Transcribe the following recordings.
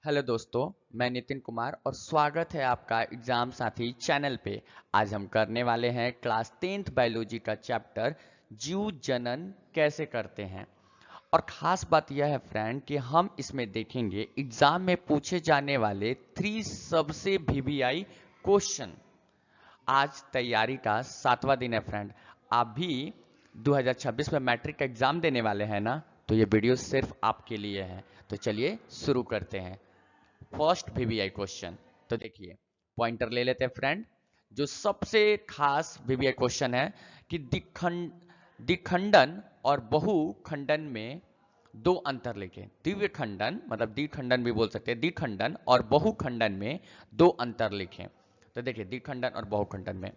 Hello दोस्तों, मैं नितिन कुमार और स्वागत है आपका एग्जाम साथी चैनल पे। आज हम करने वाले हैं क्लास 10th बायोलॉजी का चैप्टर जीव जनन कैसे करते हैं। और खास बात यह है फ्रेंड कि हम इसमें देखेंगे एग्जाम में पूछे जाने वाले 3 सबसे वीवीआई क्वेश्चन। आज तैयारी का 7वां दिन है फ्रेंड। आप भी 2026 में मैट्रिक का एग्जाम देने वाले हैं ना, तो ये वीडियो सिर्फ आपके लिए है। तो चलिए शुरू करते हैं। फर्स्ट वीवीआई क्वेश्चन, तो देखिए पॉइंटर ले लेते हैं फ्रेंड। जो सबसे खास वीवीआई क्वेश्चन है कि द्विखंडन और बहुखंडन में दो अंतर लिखें। द्विखंडन मतलब द्विखंडन भी बोल सकते हैं, द्विखंडन और बहुखंडन में दो अंतर लिखें। तो देखिए द्विखंडन और बहुखंडन में,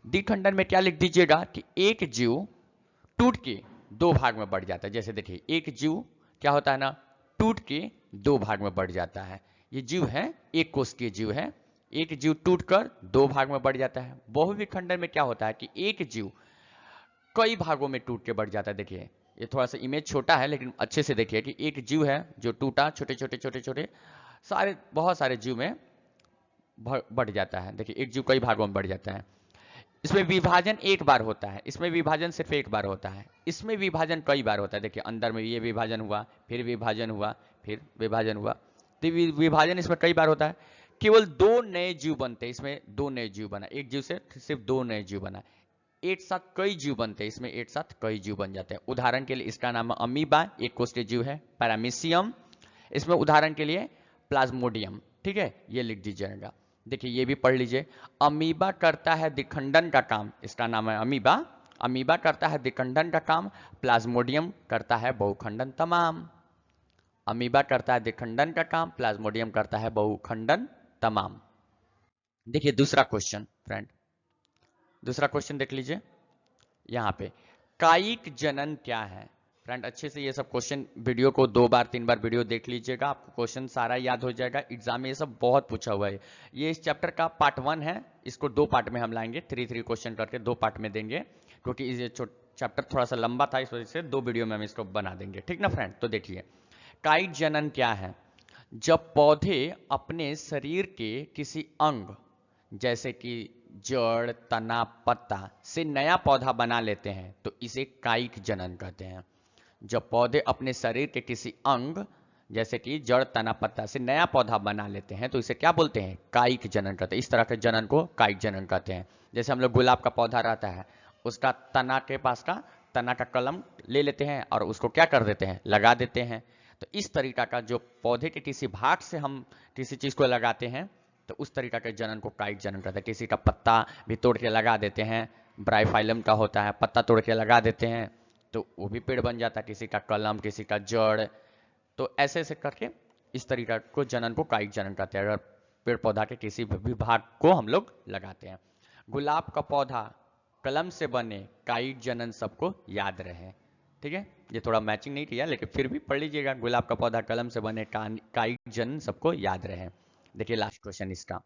द्विखंडन में क्या लिख दीजिएगा कि एक जीव टूट के दो भाग में बढ़ जाता है। जैसे देखिए एक जीव क्या होता है ना, टूट के दो भाग में बढ़ जाता है। ये जीव है, एक कोशिकीय जीव है, एक जीव टूटकर दो भाग में बढ़ जाता है। बहुविखंडन में क्या होता है कि एक जीव कई भागों में टूट के बढ़ जाता है। देखिए ये थोड़ा सा इमेज छोटा है, लेकिन अच्छे से देखिए कि एक जीव है जो टूटा, छोटे छोटे छोटे छोटे सारे बहुत सारे जीव में बढ़ जाता है। देखिए एक जीव कई भागों में बढ़ जाता है। इसमें विभाजन एक बार होता है, इसमें विभाजन सिर्फ एक बार होता है, इसमें विभाजन कई बार होता है। देखिए अंदर में ये विभाजन हुआ, फिर विभाजन हुआ, फिर विभाजन हुआ। तो विभाजन इसमें कई बार होता है। केवल दो नए जीव बनते हैं, इसमें दो नए जीव बना, एक जीव से सिर्फ दो नए जीव बना। एक साथ कई जीव बनते हैं, इसमें एक साथ कई जीव बन जाते हैं। उदाहरण के लिए इसका नाम है अमीबा, एक कोशिकीय जीव है। पैरामीशियम, इसमें उदाहरण के लिए प्लाज्मोडियम। ठीक है, ये लिख दीजिएगा। देखिए ये भी पढ़ लीजिए। अमीबा करता है द्विखंडन का काम, इसका नाम है अमीबा। अमीबा करता है द्विखंडन का काम, प्लाज्मोडियम करता है बहुखंडन तमाम। अमीबा करता है द्विखंडन का काम, प्लाज्मोडियम करता है बहुखंडन तमाम। देखिए दूसरा क्वेश्चन फ्रेंड, दूसरा क्वेश्चन देख लीजिए यहाँ पे। कायिक जनन क्या है फ्रेंड? अच्छे से ये सब क्वेश्चन वीडियो को 2 बार 3 बार वीडियो देख लीजिएगा, आपको क्वेश्चन सारा याद हो जाएगा। एग्जाम में ये सब बहुत पूछा हुआ है। ये इस चैप्टर का पार्ट 1 है, इसको 2 पार्ट में हम लाएंगे, 3 क्वेश्चन करके 2 पार्ट में देंगे, क्योंकि ये चैप्टर थोड़ा सा लंबा था, इस वजह से 2 वीडियो में हम इसको बना देंगे। ठीक ना फ्रेंड? तो देखिए कायिक जनन क्या है। जब पौधे अपने शरीर के किसी अंग जैसे कि जड़, तना, पत्ता से नया पौधा बना लेते हैं तो इसे कायिक जनन कहते हैं। जब पौधे अपने शरीर के किसी अंग जैसे कि जड़, तना, पत्ता से नया पौधा बना लेते हैं तो इसे क्या बोलते हैं? कायिक जनन कहते हैं। इस तरह के जनन को कायिक जनन कहते हैं। जैसे हम लोग गुलाब का पौधा रहता है, उसका तना के पास का तना का कलम ले लेते हैं और उसको क्या कर देते हैं? लगा देते हैं। तो इस तरीका का जो पौधे के किसी भाग से हम किसी चीज को लगाते हैं तो उस तरीका के जनन को कायिक जनन कहते हैं। किसी का पत्ता भी तोड़ के लगा देते हैं, ब्राइफाइलम का होता है, पत्ता तोड़ के लगा देते हैं तो वो भी पेड़ बन जाता है। किसी का कलम, किसी का जड़, तो ऐसे ऐसे करके इस तरीका को जनन को कायिक जनन कहते हैं, अगर पेड़ पौधा के किसी भी भाग को हम लोग लगाते हैं। गुलाब का पौधा कलम से बने, कायिक जनन सबको याद रहे। ठीक है, ये थोड़ा मैचिंग नहीं किया लेकिन फिर भी पढ़ लीजिएगा। गुलाब का पौधा कलम से बने, कायिक जनन सबको याद रहे। देखिए लास्ट क्वेश्चन इसका,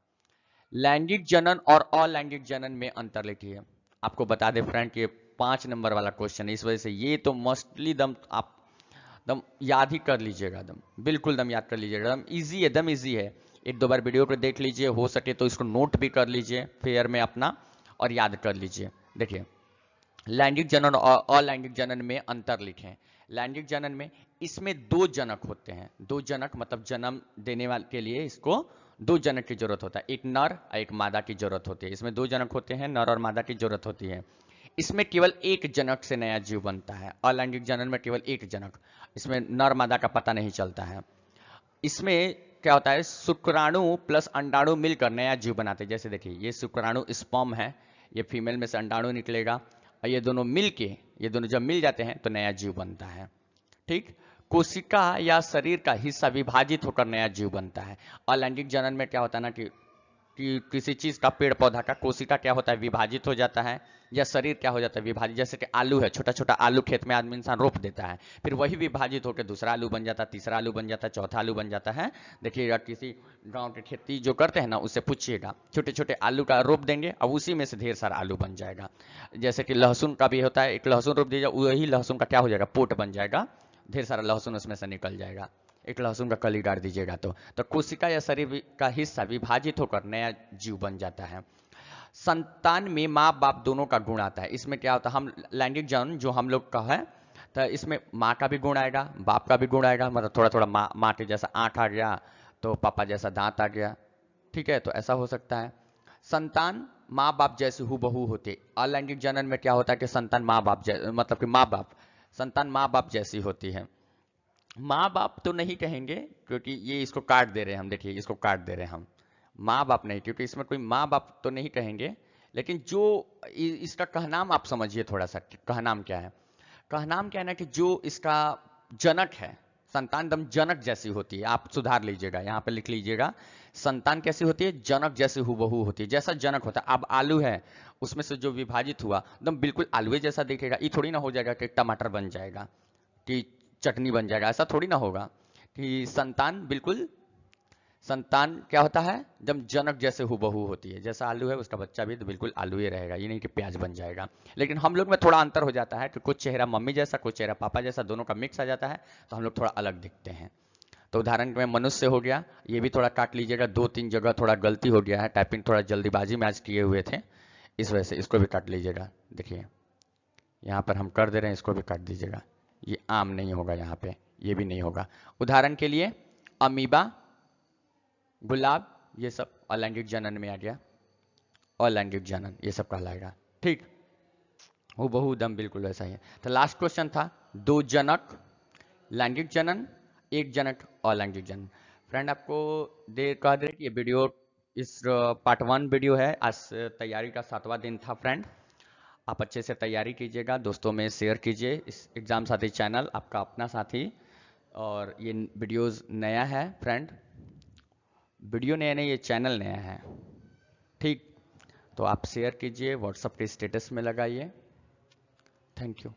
लैंगिक जनन और अलैंगिक जनन में अंतर लिखिए। आपको बता दें फ्रेंड कि 5 नंबर वाला क्वेश्चन है, इस वजह से ये तो मोस्टली दम आप दम याद ही कर लीजिएगा, दम बिल्कुल दम याद कर लीजिएगा। दम इजी है, दम इजी है। 1-2 बार वीडियो को देख लीजिए, हो सके तो इसको नोट भी कर लीजिए फेयर में अपना और याद कर लीजिए। देखिए लैंगिक जनन और अलैंगिक जनन में अंतर लिखें। लैंगिक जनन में इसमें 2 जनक होते हैं। 2 जनक मतलब जन्म देने वाले के लिए इसको 2 जनक की जरूरत होता है, एक नर और एक मादा की जरूरत होती है। इसमें 2 जनक होते हैं, नर और मादा की जरूरत होती है। इसमें केवल एक जनक से नया जीव बनता है। अलैंगिक जनन में केवल एक जनक, इसमें नर मादा का पता नहीं चलता है। इसमें क्या होता है, शुक्राणु प्लस अंडाणु मिलकर नया जीव बनाते हैं। जैसे देखिए ये शुक्राणु स्पर्म है, ये फीमेल में से अंडाणु निकलेगा और ये दोनों मिलके, ये दोनों जब मिल जाते हैं तो नया जीव बनता है। ठीक, कोशिका या शरीर का हिस्सा विभाजित होकर नया जीव बनता है। अलैंगिक जनन में क्या होता है ना कि किसी चीज का, पेड़ पौधा का कोशिका क्या होता है, विभाजित हो जाता है, या शरीर क्या हो जाता है, विभाजित। जैसे कि आलू है, छोटा छोटा आलू खेत में आदमी इंसान रोप देता है, फिर वही विभाजित होकर दूसरा आलू बन जाता है, तीसरा आलू बन जाता है, चौथा आलू बन जाता है। देखिएगा किसी गांव के खेती जो करते हैं ना, उससे पूछिएगा, छोटे छोटे आलू का रोप देंगे, अब उसी में से ढेर सारा आलू बन जाएगा। जैसे कि लहसुन का भी होता है, एक लहसुन रोप दीजिए, वही लहसुन का क्या हो जाएगा, पोट बन जाएगा, ढेर सारा लहसुन उसमें से निकल जाएगा। एक लहसुन का कली गाड़ दीजिएगा तो कोशिका या शरीर का हिस्सा विभाजित होकर नया जीव बन जाता है। संतान में माँ बाप दोनों का गुण आता है। इसमें क्या होता है, हम लैंगिक जन्म जो हम लोग का है, तो इसमें माँ का भी गुण आएगा, बाप का भी गुण आएगा, मतलब थोड़ा थोड़ा माँ के जैसा आंख आ गया तो पापा जैसा दांत आ गया, ठीक है, तो ऐसा हो सकता है। संतान माँ बाप जैसे हूबहू होते। अलैंगिक जनन में क्या होता है कि संतान माँ बाप मतलब कि माँ बाप, संतान माँ बाप जैसी होती है। माँ बाप तो नहीं कहेंगे क्योंकि ये इसको काट दे रहे हैं हम, देखिए इसको काट दे रहे हैं हम, माँ बाप नहीं, क्योंकि इसमें कोई माँ बाप तो नहीं कहेंगे। लेकिन जो इसका कहनाम आप समझिए थोड़ा सा, कहनाम क्या है, कहनाम क्या है ना कि जो इसका जनक है, संतान एकदम जनक जैसी होती है। आप सुधार लीजिएगा, यहाँ पे लिख लीजिएगा, संतान कैसी होती है, जनक जैसी हूबहू होती है, जैसा जनक होता है। अब आलू है, उसमें से जो विभाजित हुआ एकदम बिल्कुल आलू जैसा दिखेगा। ये थोड़ी ना हो जाएगा कि टमाटर बन जाएगा कि चटनी बन जाएगा, ऐसा थोड़ी ना होगा। कि संतान बिल्कुल, संतान क्या होता है, जब जनक जैसे हूबहू होती है, जैसा आलू है उसका बच्चा भी तो बिल्कुल आलू ही रहेगा, ये नहीं कि प्याज बन जाएगा। लेकिन हम लोग में थोड़ा अंतर हो जाता है कि कुछ चेहरा मम्मी जैसा, कुछ चेहरा पापा जैसा, दोनों का मिक्स आ जाता है, तो हम लोग थोड़ा अलग दिखते हैं। तो उदाहरण में मनुष्य हो गया, ये भी थोड़ा काट लीजिएगा, 2-3 जगह थोड़ा गलती हो गया है, टाइपिंग थोड़ा जल्दीबाजी में आज किए हुए थे, इस वजह से इसको भी काट लीजिएगा। देखिए यहाँ पर हम कर दे रहे हैं, इसको भी काट दीजिएगा, ये आम नहीं होगा, यहाँ पे ये भी नहीं होगा। उदाहरण के लिए अमीबा, गुलाब, ये सब अलैंगिक जनन में आ गया, अलैंगिक जनन ये सब कहलाएगा, ठीक। वो बहु दम बिल्कुल वैसा ही है। तो लास्ट क्वेश्चन था, दो जनक लैंगिक जनन, एक जनक अलैंगिक जनन। फ्रेंड आपको दे कह दे कि ये वीडियो, इस पार्ट 1 वीडियो है, आज तैयारी का 7वां दिन था फ्रेंड। आप अच्छे से तैयारी कीजिएगा, दोस्तों में शेयर कीजिए इस एग्जाम साथी चैनल, आपका अपना साथी। और ये वीडियोस नया है फ्रेंड, वीडियो नया नहीं, ये चैनल नया है, ठीक। तो आप शेयर कीजिए, व्हाट्सएप के स्टेटस में लगाइए। Thank you.